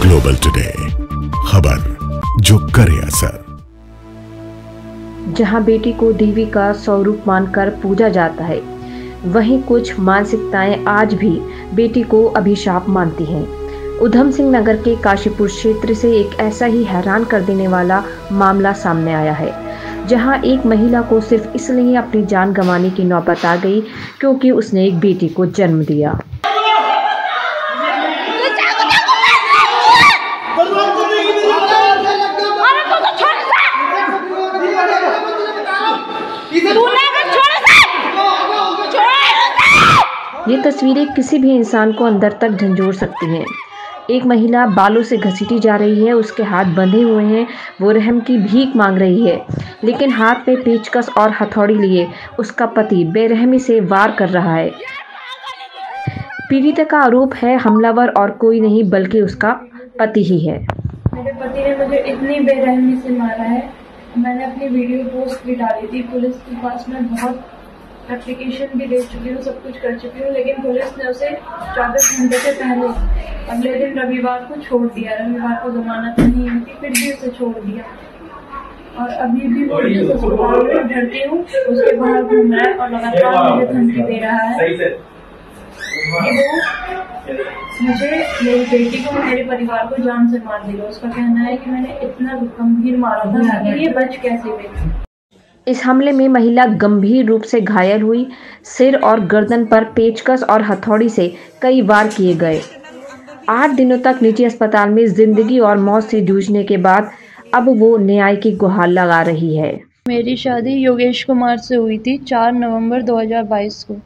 Global today, खबर जो करे असर। जहां बेटी को देवी का स्वरूप मानकर पूजा जाता है, वहीं कुछ मानसिकताएं आज भी बेटी को अभिशाप मानती हैं। उधम सिंह नगर के काशीपुर क्षेत्र से एक ऐसा ही हैरान कर देने वाला मामला सामने आया है, जहां एक महिला को सिर्फ इसलिए अपनी जान गंवाने की नौबत आ गई क्योंकि उसने एक बेटी को जन्म दिया। ये तस्वीरें किसी भी इंसान को अंदर तक झंझोड़ सकती हैं। एक महिला बालों से घसीटी जा रही है, उसके हाथ बंधे हुए हैं, वो रहम की भीख मांग रही है, लेकिन हाथ में पेचकस और हथौड़ी लिए उसका पति बेरहमी से वार कर रहा है। पीड़िता का आरोप है हमलावर और कोई नहीं बल्कि उसका पति ही है। मेरे पति ने मुझे इतनी बेरहमी से मारा है। मैंने अपनी वीडियो पोस्ट भी डाली थी। पुलिस के पास मैं बहुत एप्लीकेशन भी दे चुकी हूँ, सब कुछ कर चुकी हूँ, लेकिन पुलिस ने उसे 24 घंटे से पहले अगले दिन रविवार को छोड़ दिया। रविवार को जमानत नहीं हुई थी, फिर भी उसे छोड़ दिया। और अभी भी वो पुलिस अस्पताल में भर्ती हूँ, उसके बाहर घूम रहा है और लगातार मुझे धमकी दे रहा है कि वो मुझे, मेरी बेटी को, मेरे परिवार को जान से मार देगा। उसका कहना है कि मैंने इतना गंभीर मारा था कि ये बच कैसे गई। इस हमले में महिला गंभीर रूप से घायल हुई। सिर और गर्दन पर पेचकस और हथौड़ी से कई वार किए गए। 8 दिनों तक निजी अस्पताल में जिंदगी और मौत से जूझने के बाद अब वो न्याय की गुहार लगा रही है। मेरी शादी योगेश कुमार से हुई थी 4 नवंबर 2022 को।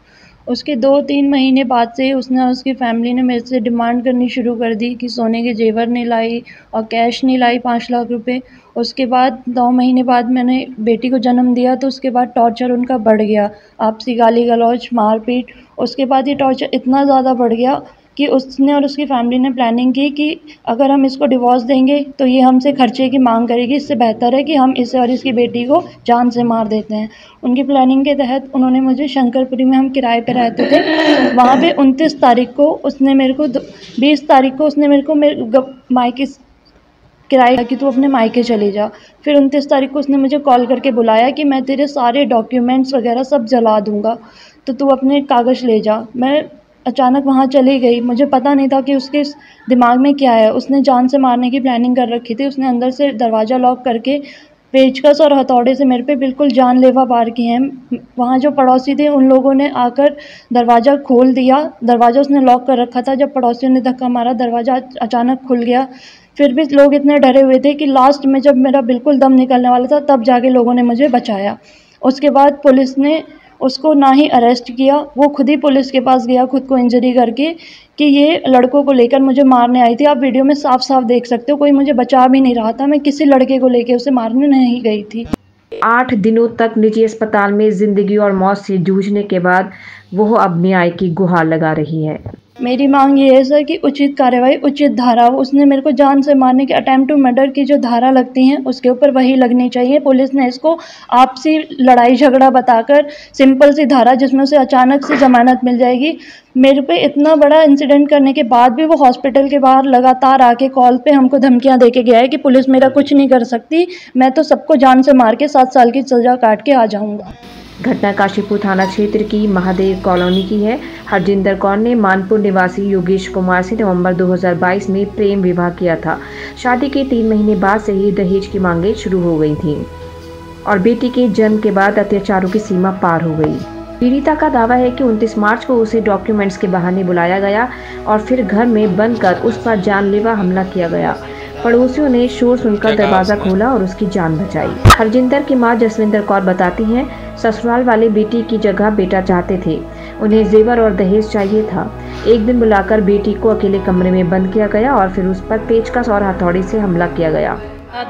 उसके 2-3 महीने बाद से उसने और उसकी फैमिली ने मेरे से डिमांड करनी शुरू कर दी कि सोने के जेवर नहीं लाई और कैश नहीं लाई 5 लाख रुपए। उसके बाद 9 महीने बाद मैंने बेटी को जन्म दिया, तो उसके बाद टॉर्चर उनका बढ़ गया, आपसी गाली गलौज, मारपीट। उसके बाद ये टॉर्चर इतना ज़्यादा बढ़ गया कि उसने और उसकी फैमिली ने प्लानिंग की कि अगर हम इसको डिवोर्स देंगे तो ये हमसे खर्चे की मांग करेगी, इससे बेहतर है कि हम इसे और इसकी बेटी को जान से मार देते हैं। उनकी प्लानिंग के तहत उन्होंने मुझे शंकरपुरी में, हम किराए पे रहते थे, वहाँ पे 29 तारीख को उसने मेरे को 20 तारीख को उसने मेरे को मायके किराए कि तू अपने मायके चले जा। फिर 29 तारीख को उसने मुझे कॉल करके बुलाया कि मैं तेरे सारे डॉक्यूमेंट्स वगैरह सब जला दूँगा, तो तू अपने कागज़ ले जा। मैं अचानक वहाँ चली गई, मुझे पता नहीं था कि उसके दिमाग में क्या है। उसने जान से मारने की प्लानिंग कर रखी थी। उसने अंदर से दरवाज़ा लॉक करके पेचकस और हथौड़े से मेरे पे बिल्कुल जानलेवा वार किए हैं। वहाँ जो पड़ोसी थे उन लोगों ने आकर दरवाज़ा खोल दिया। दरवाज़ा उसने लॉक कर रखा था। जब पड़ोसियों ने धक्का मारा, दरवाज़ा अचानक खुल गया। फिर भी लोग इतने डरे हुए थे कि लास्ट में जब मेरा बिल्कुल दम निकलने वाला था, तब जाके लोगों ने मुझे बचाया। उसके बाद पुलिस ने उसको ना ही अरेस्ट किया, वो खुद ही पुलिस के पास गया, खुद को इंजरी करके, कि ये लड़कों को लेकर मुझे मारने आई थी। आप वीडियो में साफ साफ देख सकते हो, कोई मुझे बचा भी नहीं रहा था। मैं किसी लड़के को लेके उसे मारने नहीं गई थी। 8 दिनों तक निजी अस्पताल में जिंदगी और मौत से जूझने के बाद वो अब न्याय की गुहार लगा रही है। मेरी मांग ये है सर कि उचित कार्रवाई, उचित धारा, उसने मेरे को जान से मारने के अटेम्प्ट टू मर्डर की जो धारा लगती हैं उसके ऊपर वही लगनी चाहिए। पुलिस ने इसको आपसी लड़ाई झगड़ा बताकर सिंपल सी धारा, जिसमें उसे अचानक से जमानत मिल जाएगी। मेरे पे इतना बड़ा इंसिडेंट करने के बाद भी वो हॉस्पिटल के बाहर लगातार आके कॉल पे हमको धमकियां दे के गया है कि पुलिस मेरा कुछ नहीं कर सकती, मैं तो सबको जान से मार के 7 साल की सजा काट के आ जाऊँगा। घटना काशीपुर थाना क्षेत्र की महादेव कॉलोनी की है। हरजिंदर कौर ने मानपुर निवासी योगेश कुमार से नवंबर 2022 में प्रेम विवाह किया था। शादी के 3 महीने बाद से ही दहेज की मांगें शुरू हो गई थीं और बेटी के जन्म के बाद अत्याचारों की सीमा पार हो गई। पीड़िता का दावा है कि 29 मार्च को उसे डॉक्यूमेंट्स के बहाने बुलाया गया और फिर घर में बंद कर उस पर जानलेवा हमला किया गया। पड़ोसियों ने शोर सुनकर दरवाजा खोला और उसकी जान बचाई। हरजिंदर की मां जसविंदर कौर बताती हैं, ससुराल वाले बेटी की जगह बेटा चाहते थे, उन्हें जेवर और दहेज चाहिए था। एक दिन बुलाकर बेटी को अकेले कमरे में बंद किया गया और फिर उस पर पेचकस और हथौड़ी से हमला किया गया।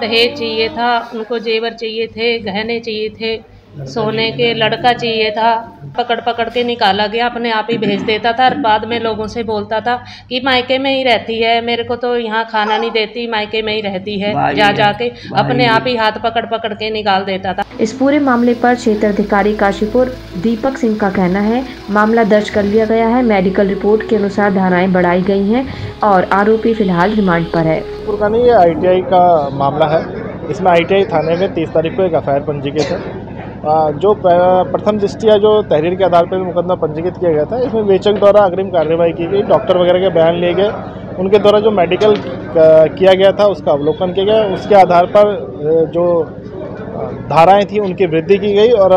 दहेज चाहिए था, उनको जेवर चाहिए थे, गहने चाहिए थे, सोने के लड़का चाहिए था, पकड़ पकड़ के निकाला गया, अपने आप ही भेज देता था। बाद में लोगों से बोलता था कि मायके में ही रहती है, मेरे को तो यहाँ खाना नहीं देती, मायके में ही रहती है, जा जाके अपने आप ही हाथ पकड़ पकड़ के निकाल देता था। इस पूरे मामले पर क्षेत्राधिकारी काशीपुर दीपक सिंह का कहना है, मामला दर्ज कर लिया गया है। मेडिकल रिपोर्ट के अनुसार धाराएं बढ़ाई गई हैं और आरोपी फिलहाल रिमांड पर है। ये ITI का मामला है। इसमें ITI थाने में 30 तारीख को एक FIR पंजीकृत है। जो प्रथम दृष्टिया जो तहरीर के आधार पर मुकदमा पंजीकृत किया गया था, इसमें वेचक द्वारा अग्रिम कार्रवाई की गई, डॉक्टर वगैरह के बयान लिए गए, उनके द्वारा जो मेडिकल किया गया था उसका अवलोकन किया गया, उसके आधार पर जो धाराएं थी उनकी वृद्धि की गई और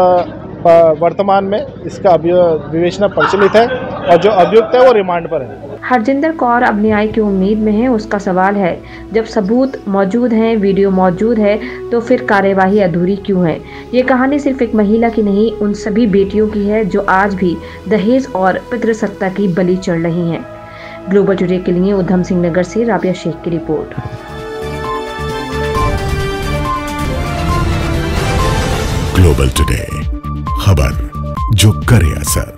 वर्तमान में इसका विवेचना प्रचलित है और जो अभियुक्त है वो रिमांड पर है। हरजिंदर कौर अब न्याय की उम्मीद में है। उसका सवाल है, जब सबूत मौजूद हैं, वीडियो मौजूद है, तो फिर कार्यवाही अधूरी क्यों है? ये कहानी सिर्फ एक महिला की नहीं, उन सभी बेटियों की है जो आज भी दहेज और पितृसत्ता की बलि चढ़ रही हैं। ग्लोबल टुडे के लिए उधम सिंह नगर से राबिया शेख की रिपोर्ट। ग्लोबल टुडे, खबर जो करे असर।